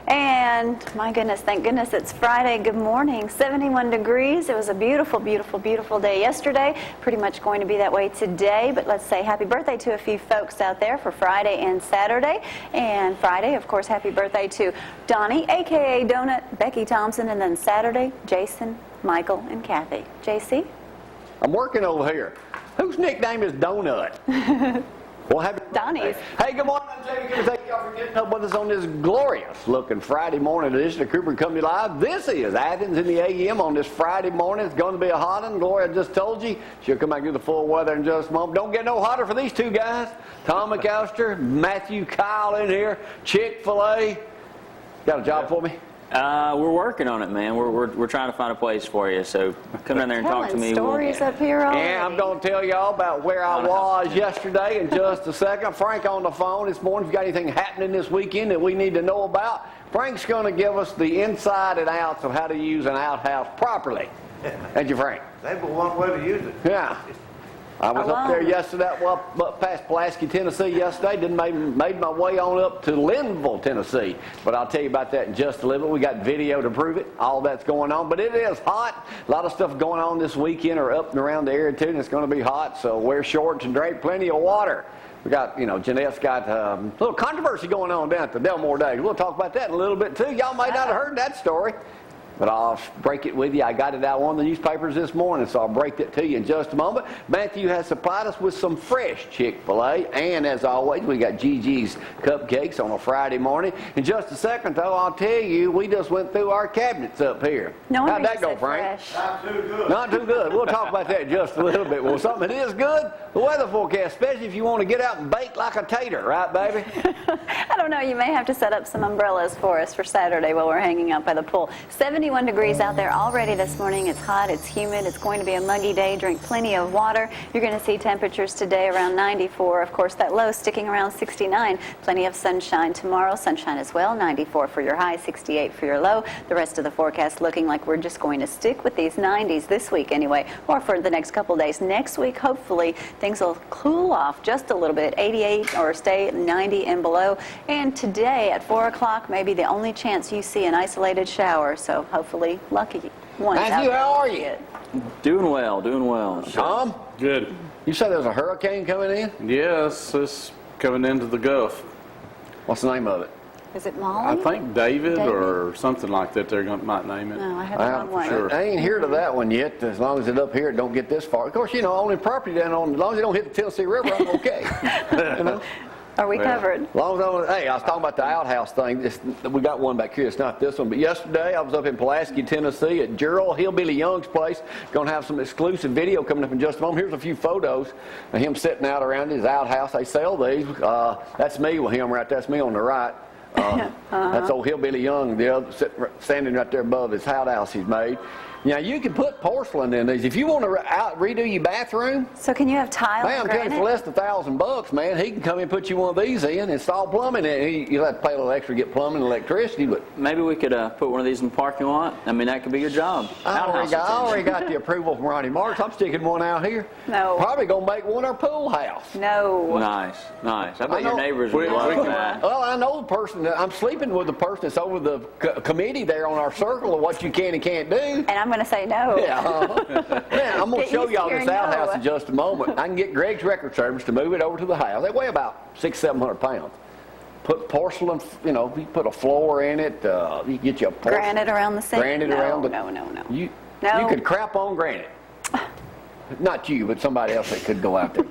And my goodness, thank goodness it's Friday. Good morning. 71 degrees. It was a beautiful, beautiful, beautiful day yesterday. Pretty much going to be that way today. But let's say happy birthday to a few folks out there for Friday and Saturday. And Friday, of course, happy birthday to Donnie, a.k.a. Donut, Becky Thompson. And then Saturday, Jason, Michael, and Kathy. JC? I'm working over here. Whose nickname is Donut? Well, happy Donnie's. Hey, good morning. Thank y'all for getting up with us on this glorious-looking Friday morning edition of Cooper & Company Live. This is Athens in the AM on this Friday morning. It's going to be a hot one. Gloria just told you. She'll come back to the full weather in just a moment. Don't get no hotter for these two guys. Tom McAlister, Mathew, Kyle in here. Chick-fil-A. Got a job for me? We're working on it, man. We're trying to find a place for you. So come down there and talk to me. Stories up here already. Yeah, I'm going to tell y'all about where I was yesterday in just a second. Frank on the phone this morning. If you got anything happening this weekend that we need to know about, Frank's going to give us the inside and outs of how to use an outhouse properly. Thank you, Frank. That's one way to use it. Yeah. I was up there yesterday, up past Pulaski, Tennessee yesterday. Made my way on up to Linville, Tennessee. But I'll tell you about that in just a little bit. We got video to prove it. All that's going on. But it is hot. A lot of stuff going on this weekend or up and around the area, too. And it's going to be hot. So wear shorts and drink plenty of water. We got, Jeanette's got a little controversy going on down at the Delmore Days. We'll talk about that in a little bit, too. Y'all might not have heard that story. But I'll break it with you. I got it out on the newspapers this morning, so I'll break it to you in just a moment. Matthew has supplied us with some fresh Chick-fil-A. And as always, we got Gigi's Cupcakes on a Friday morning. In just a second, though, I'll tell you, we just went through our cabinets up here. How'd that go, Frank? Not too good. Not too good. We'll talk about that in just a little bit. Well, something that is good, the weather forecast, especially if you want to get out and bake like a tater, right, baby? I don't know. You may have to set up some umbrellas for us for Saturday while we're hanging out by the pool. 71 degrees out there already this morning. It's hot. It's humid. It's going to be a muggy day. Drink plenty of water. You're going to see temperatures today around 94. Of course, that low sticking around 69. Plenty of sunshine tomorrow. Sunshine as well. 94 for your high, 68 for your low. The rest of the forecast looking like we're just going to stick with these 90s this week anyway, or for the next couple days. Next week, hopefully, things will cool off just a little bit. 88 or stay 90 and below. And today at 4 o'clock, maybe the only chance you see an isolated shower. So hopefully, lucky ones. Matthew, how are you? Doing well, doing well. Tom? Good. You said there's a hurricane coming in? Yes, it's coming into the Gulf. What's the name of it? Is it Molly? I think David or something like that. Might name it. No, I have the wrong one. sure. I ain't heard of that one yet. As long as it's up here, it don't get this far. Of course, only property down on. As long as it don't hit the Tennessee River, I'm okay. Are we covered? As long as I was talking about the outhouse thing. We got one back here. It's not this one. But yesterday, I was up in Pulaski, Tennessee at Gerald Hillbilly Young's place. Going to have some exclusive video coming up in just a moment. Here's a few photos of him sitting out around his outhouse. They sell these. That's me with him right there. That's me on the right. That's old Hillbilly Young, the other standing right there above his outhouse he's made. Now, you can put porcelain in these. If you want to redo your bathroom. So can you have tile and I'm telling you, for less than $1,000, man, he can come in and put you one of these in, install plumbing, and you'll have to pay a little extra to get plumbing and electricity. But maybe we could put one of these in the parking lot. I mean, that could be your job. I already got the approval from Ronnie Marks. I'm sticking one out here. No. Probably going to make one our pool house. No. Nice. I bet your neighbors would love that. Well, I know the person. I'm sleeping with the person that's over the committee there on our circle of what you can and can't do. And I'm going to say no. Yeah, man, I'm going to show y'all this outhouse in just a moment. I can get Greg's Record Service to move it over to the house. They weigh about 600-700 pounds. Put porcelain, you put a floor in it. You get you a porcelain. Granite around the sink? Granite around the... No. You could crap on granite. Not you, but somebody else that could go out there,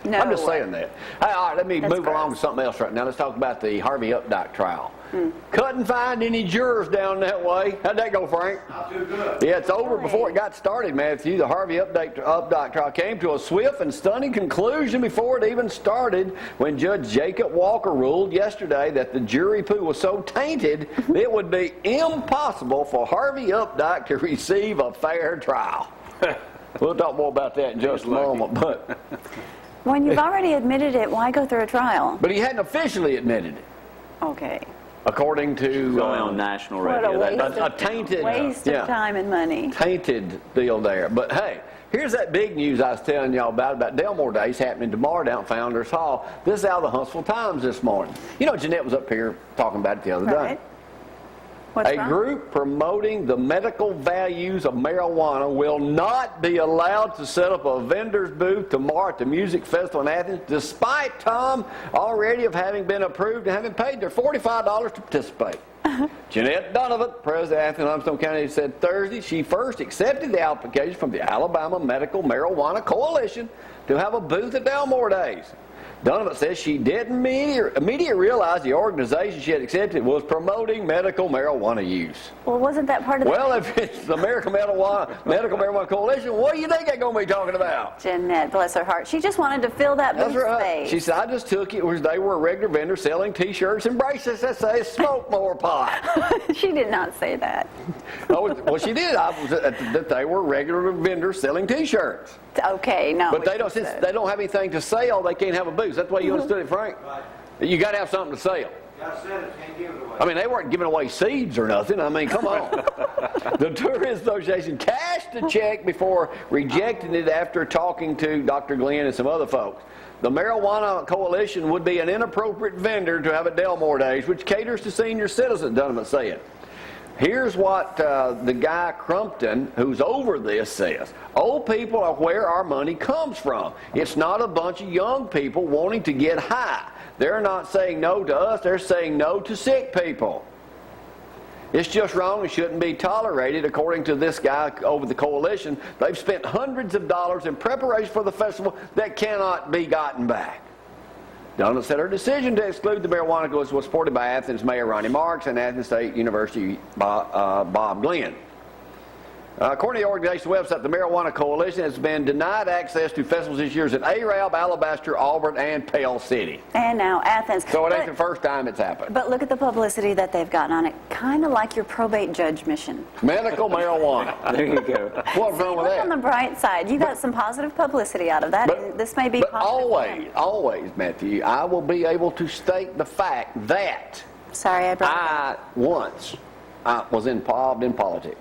No. I'm just saying that. Hey, all right, let me move gross. along to something else right now. Let's talk about the Harvey Updike trial. Couldn't find any jurors down that way. How'd that go, Frank? Not too good. Yeah, it's over before it got started, Matthew. The Harvey Updike trial came to a swift and stunning conclusion before it even started when Judge Jacob Walker ruled yesterday that the jury pool was so tainted it would be impossible for Harvey Updike to receive a fair trial. We'll talk more about that in just a moment. But when you've already admitted it, why go through a trial? But he hadn't officially admitted it. Okay. According to going on national What a radio. waste, a tainted waste of time and money. Tainted deal there. But hey, here's that big news I was telling y'all about Delmore Days happening tomorrow down at Founders Hall. This is out of the Huntsville Times this morning. Jeanette was up here talking about it the other day. What's A wrong? group promoting the medical values of marijuana will not be allowed to set up a vendor's booth tomorrow at the music festival in Athens, despite Tom already of having been approved and having paid their $45 to participate. Jeanette Donovan, president of Athens Limestone County, said Thursday she first accepted the application from the Alabama Medical Marijuana Coalition to have a booth at Delmore Days. Donovan says she didn't immediately realize the organization she had accepted was promoting medical marijuana use. Well, wasn't that part of the... Well, if it's the Medical Marijuana Coalition, what do you think they're going to be talking about? Jeanette, bless her heart. She just wanted to fill that That's booth right. space. She said, I just took it, they were a regular vendor selling T-shirts and bracelets that say smoke more pot. She did not say that. Oh, well, she did. That they were regular vendors selling T-shirts. Okay, no. But since they don't have anything to sell, they can't have a booth. That's the way you understood it, Frank? Right. You got to have something to sell. Y'all said it, can't give it away. I mean, they weren't giving away seeds or nothing. I mean, come on. The Tourist Association cashed the check before rejecting it after talking to Dr. Glenn and some other folks. The Marijuana Coalition would be an inappropriate vendor to have at Delmore Days, which caters to senior citizens, Donovan said. Here's what the guy Crumpton, who's over this, says. Old people are where our money comes from. It's not a bunch of young people wanting to get high. They're not saying no to us, they're saying no to sick people. It's just wrong and shouldn't be tolerated, according to this guy over the coalition. They've spent hundreds of dollars in preparation for the festival that cannot be gotten back. Donovan said her decision to exclude the marijuana was supported by Athens Mayor Ronnie Marks and Athens State University Bob Glenn. According to the organization's website, the Marijuana Coalition has been denied access to festivals this year at Arab, Alabaster, Auburn, and Pale City. And now Athens. So it ain't the first time it's happened. But look at the publicity that they've gotten on it. Kind of like your probate judge mission. Medical marijuana. There you go. What's wrong with Look on the that? bright side. You got some positive publicity out of that, and this may be But positive. always, Matthew, I will be able to state the fact that Sorry, I brought it I up. was involved in politics.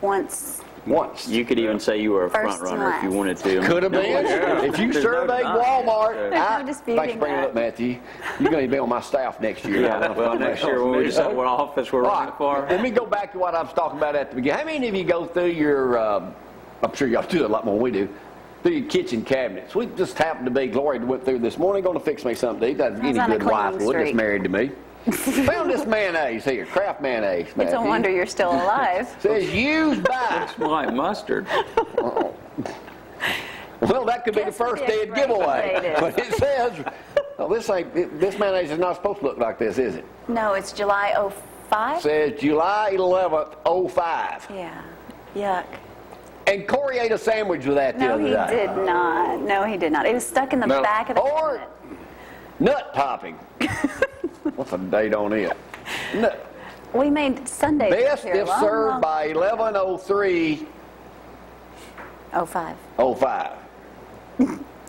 Once. Once. You could even say you were a First front and runner if you last. wanted to. Could have been. Yeah. If you There's no surveyed denying it. Walmart, There's no disputing thanks for bringing it that. up, Matthew. You're going to be on my staff next year. Yeah, well, next year when we decide what office we're All running right, for. let me go back to what I was talking about at the beginning. How many of you go through your, I'm sure y'all do it a lot more than we do, through your kitchen cabinets? We just happened to be, Gloria went through this morning, going to fix me something to eat. That's any on a good wife cleaning would that's streak. married to me. Found this mayonnaise here, Kraft mayonnaise, It's Matthew. a wonder you're still alive. Says used by. It's white mustard. Well, that could be the Guess what first the dead expiration giveaway. date is. But it says, oh, this mayonnaise is not supposed to look like this, is it? No, it's July 05? It says July 11th, 05. Yeah. Yuck. And Corey ate a sandwich with that the No, other he day. did not. No, he did not. It was stuck in the No. back of the Or cabinet. nut topping. What's the date on it? Nut. We made Sundays Best here if long, served long- by 11:03:05. 05.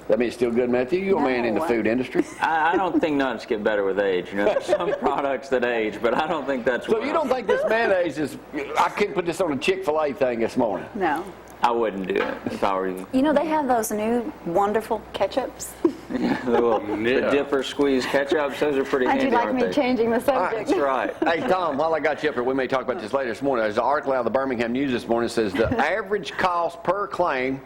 That means it's still good, Matthew? You're a man in the No. food industry. I don't think nuts get better with age. You know, there's some products that age, but I don't think that's So one you of don't think this mayonnaise is, I couldn't put this on a Chick-fil-A thing this morning. No. them. I wouldn't do it if I were you. You know, they have those new wonderful ketchups. The dipper squeeze ketchups, those are pretty How'd handy, you like aren't me they? changing the subject? That's right. Hey, Tom, while I got you up here, we may talk about this later this morning. There's an article out of the Birmingham News this morning that says the average cost per claim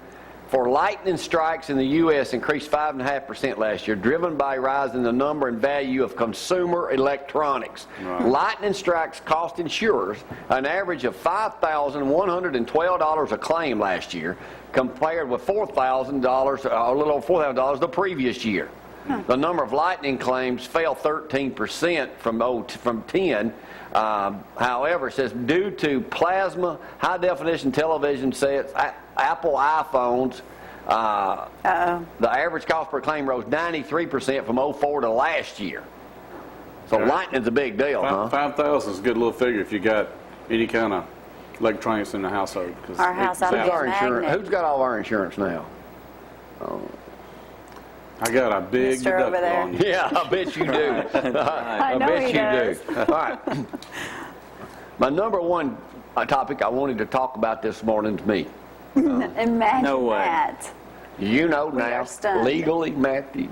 for lightning strikes in the U.S. increased 5.5% last year, driven by a rise in the number and value of consumer electronics. Right. Lightning strikes cost insurers an average of $5,112 a claim last year, compared with $4,000, a little over $4,000 the previous year. The number of lightning claims fell 13% from 10. However, it says due to plasma, high-definition television sets, Apple iPhones, the average cost per claim rose 93% from 04 to last year. So Yeah. lightning's a big deal, huh? 5,000 is a good little figure if you got any kind of electronics in the household. 'cause Our house it ought to Who's be zaps. our insurance? magnet. Who's got all our insurance now? I got a big Mister over deductible there. on you. Yeah, I bet you do. I know bet he you does. do. All right. My number one topic I wanted to talk about this morning is me. Imagine No way. that. You know We now, are stunned. legally, Matthew,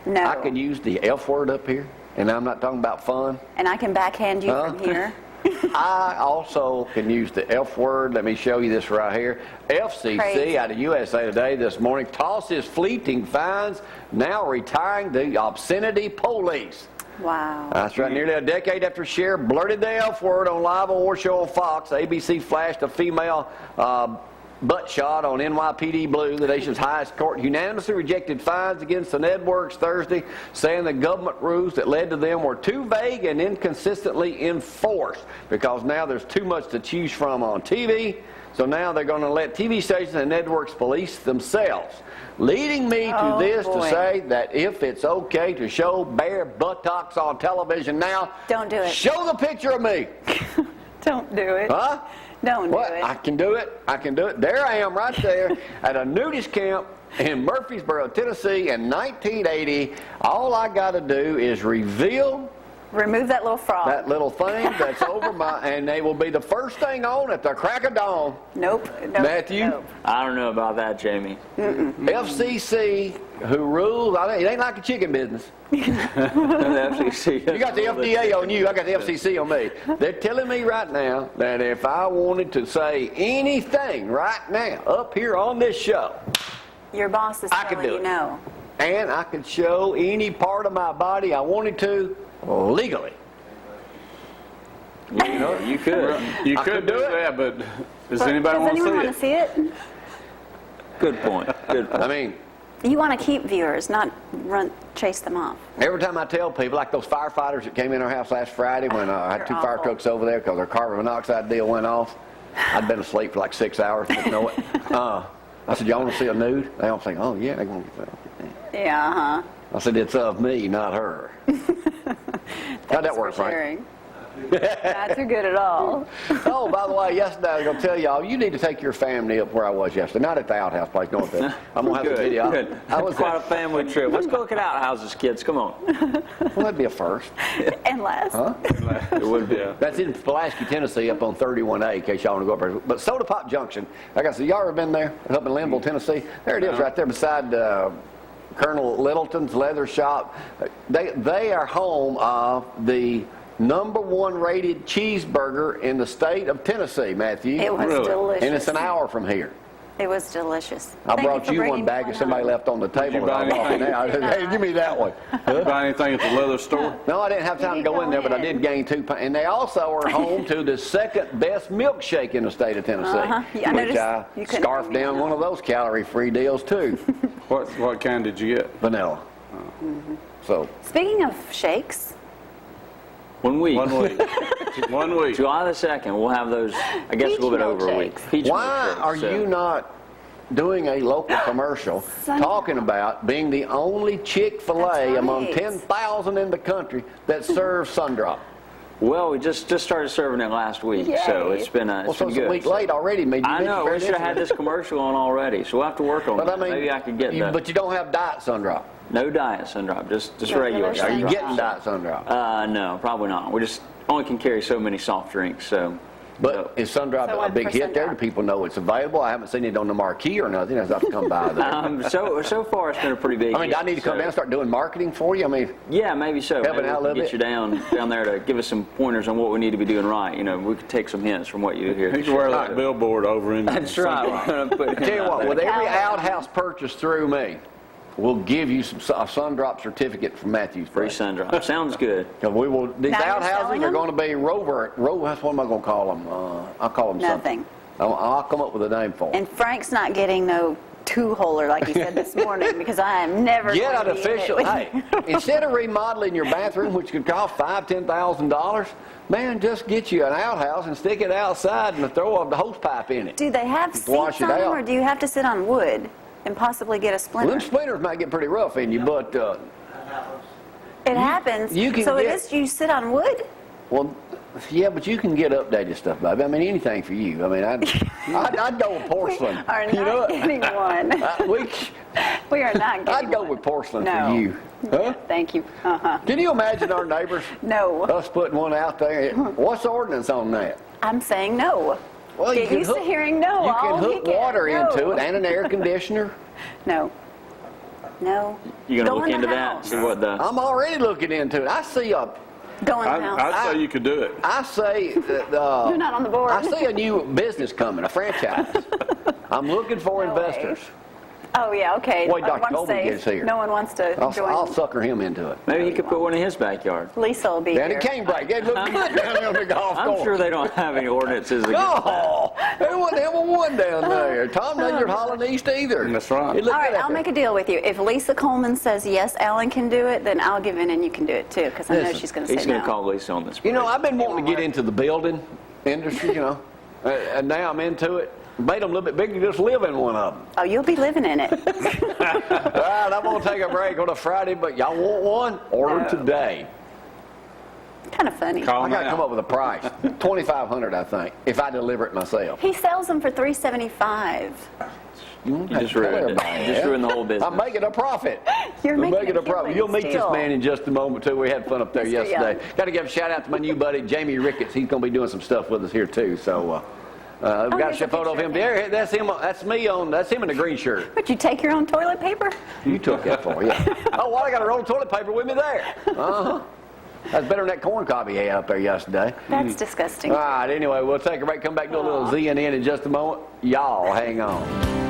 No. I can use the F word up here, and I'm not talking about fun. And I can backhand you from here. I also can use the F word. Let me show you this right here. FCC Crazy. out of USA Today this morning tosses fleeting fines, now retiring the obscenity police. Wow. That's right. Nearly a decade after Cher blurted the F word on live award show on Fox, ABC flashed a female butt shot on NYPD Blue. The nation's highest court unanimously rejected fines against the networks Thursday, saying the government rules that led to them were too vague and inconsistently enforced because now there's too much to choose from on TV. So now they're going to let TV stations and networks police themselves. Leading me to this to say that if it's okay to show bare buttocks on television now, Don't do it. Show the picture of me. Don't do it. Huh? Don't What? do it. I can do it. I can do it. There I am right there at a nudist camp in Murfreesboro, Tennessee in 1980. All I got to do is reveal Remove that little frog. that little thing that's over my, and they will be the first thing on at the crack of dawn. Nope. Matthew? Nope. I don't know about that, Jamie. FCC, who rules, it ain't like a chicken business. The FCC. You got the FDA on you, I got the FCC on me. They're telling me right now that if I wanted to say anything right now up here on this show, Your boss is I could telling do you it. no. and I could show any part of my body I wanted to legally. You know, you could. You I could could do do it. that, but does anybody want anyone want to to see it? see it? Good point. Good point. I mean, You want to keep viewers, not chase them off. every time I tell people, like those firefighters that came in our house last Friday when I had They're 2 fire awful. trucks over there because their carbon monoxide deal went off. I'd been asleep for like 6 hours, didn't know it. I said, y'all want to see a nude? They all think, oh yeah, they're going to get that. Yeah, I said, it's of me, not her. How'd that work, Frank? Frank? Not too good at all. Oh, by the way, yesterday I was going to tell y'all, you need to take your family up where I was yesterday. Not at the outhouse place, going there. I'm going to have the video. Good. I was Quite a family trip. Let's go look at outhouses, kids. Come on. Well, that'd be a first. And last. Huh? It would be. That's in Pulaski, Tennessee, up on 31A, in case y'all want to go up there. But Soda Pop Junction, like I said, y'all ever been there? It's up in Linville, Tennessee. There it is, right there beside Colonel Littleton's leather shop. They are home of the #1 rated cheeseburger in the state of Tennessee, Matthew. It was Really? delicious. And it's an hour from here. It was delicious. I Thank brought for you one bringing bag that somebody home. left on the table. you buy and I walked in anything? there. I said, hey, give me that one. Buy anything at the leather store? No, I didn't have time to go in there, but I did gain 2 pounds. And they also are home to the second best milkshake in the state of Tennessee. Yeah, I which noticed I you couldn't scarfed bring me down on one of those calorie-free deals, too. What kind did you get? Vanilla. So, Speaking of shakes, 1 week. 1 week. 1 week. July the 2nd, we'll have those, I guess, Peach a little bit over a week. milkshakes. Peach why milkshakes, are so- you not doing a local commercial Son- talking about being the only Chick-fil-A That's among right. 10,000 in the country that serves Sundrop? Well, we just started serving it last week, so Yay. it's been Well, it's so been it's a good. week late already. Made you I miss know. your We should have had incident. this commercial on already, so we'll have to work on But I that. mean, Maybe I could get but you don't have diet Sundrop. no diet Sundrop, just Regular regular. Are you Sundrop. getting diet Sundrop? No, probably not. We just only can carry so many soft drinks, so. But is Sundrop So a what big for hit there? Do Sundrop? people know it's available? I haven't seen it on the marquee or nothing. I have to come by there. So far it's been a pretty big. I mean, do I need to come down and start doing marketing for you? I mean, Yeah, maybe so. Helping Maybe out a we little can bit? get you down there to give us some pointers on what we need to be doing right. You know, we could take some hints from what you do here. You can wear that billboard over in That's right. We're gonna put it tell you out what, there. with every Calendar. outhouse purchase through me, we'll give you a Sundrop certificate from Matthew's Free place. Sundrop. Sounds good. Because we will. These Now you're outhouses selling are them? going to be what am I going to call them? I'll call them something. Nothing. I'll come up with a name for them. and Frank's not getting no two-holer like he said this morning because I am never Get going an to be in it official. with Hey, instead of remodeling your bathroom, which could cost $5,000-$10,000, man, just get you an outhouse and stick it outside and throw the hose pipe in it. Do they have Wash seats it on them, out. or do you have to sit on wood and possibly get a Well, splinter? them splinters might get pretty rough in you, but It happens. you can so get- it is you sit on wood? well, yeah, but you can get updated stuff, baby. I mean, anything for you. I mean, I'd go with porcelain. We are You know not what? getting one. We are not getting I'd go one. with porcelain No. for you. Huh? Thank you. Uh-huh. Can you imagine our neighbors? No. Us putting one out there. What's the ordinance on that? I'm saying no. Well, Get used to hearing no You all can hook weekend. water No. into it and an air conditioner. No. No. You gonna Go look in the into that? house. See what the. I'm already looking into it. I see Go in the house. I'd say you could do it. I say that, You're not on the board. I see a new business coming, a franchise. I'm looking for No way. investors. Oh, yeah, okay. Wait, Dr. One's Colby safe. gets here. No one wants to join. I'll sucker him into it. Maybe he could put one in his backyard. Lisa will be And here. it can't break. It looks good down there on the golf I'm course. sure they don't have any ordinances against that. No, there wasn't ever one down there. Tom doesn't hauling east either. That's right. It looked All right, good out I'll there. make a deal with you. If Lisa Coleman says yes, Alan can do it, then I'll give in and you can do it too, because I know Listen, she's going to say He's going no. to call Lisa on this. You know, I've been wanting to get into the building industry, and now I'm into it. Made them a little bit bigger, just live in one of them. Oh, you'll be living in it. All right, I'm going to take a break on a Friday, but y'all want one? Order today. Kind of funny. Call I him got to come out. up with a price. $2,500, I think, if I deliver it myself. He sells them for $375. You just ruined it. Just ruined the whole business. I'm making a profit. You're We're making a a profit. killing You'll meet this still. man in just a moment, too. We had fun up there Mr. yesterday. Young. Got to give a shout out to my new buddy, Jamie Ricketts. He's going to be doing some stuff with us here, too. So, we've got here's a a photo of picture him of there. That's him. That's me on. That's him in the green shirt. Would you take your own toilet paper? You took that for you. Oh, well, I got a roll of toilet paper with me there. Uh-huh. That's better than that corn cob he had up there yesterday. That's disgusting. All right, anyway, we'll take a break, come back, do a little ZNN in just a moment. Y'all hang on.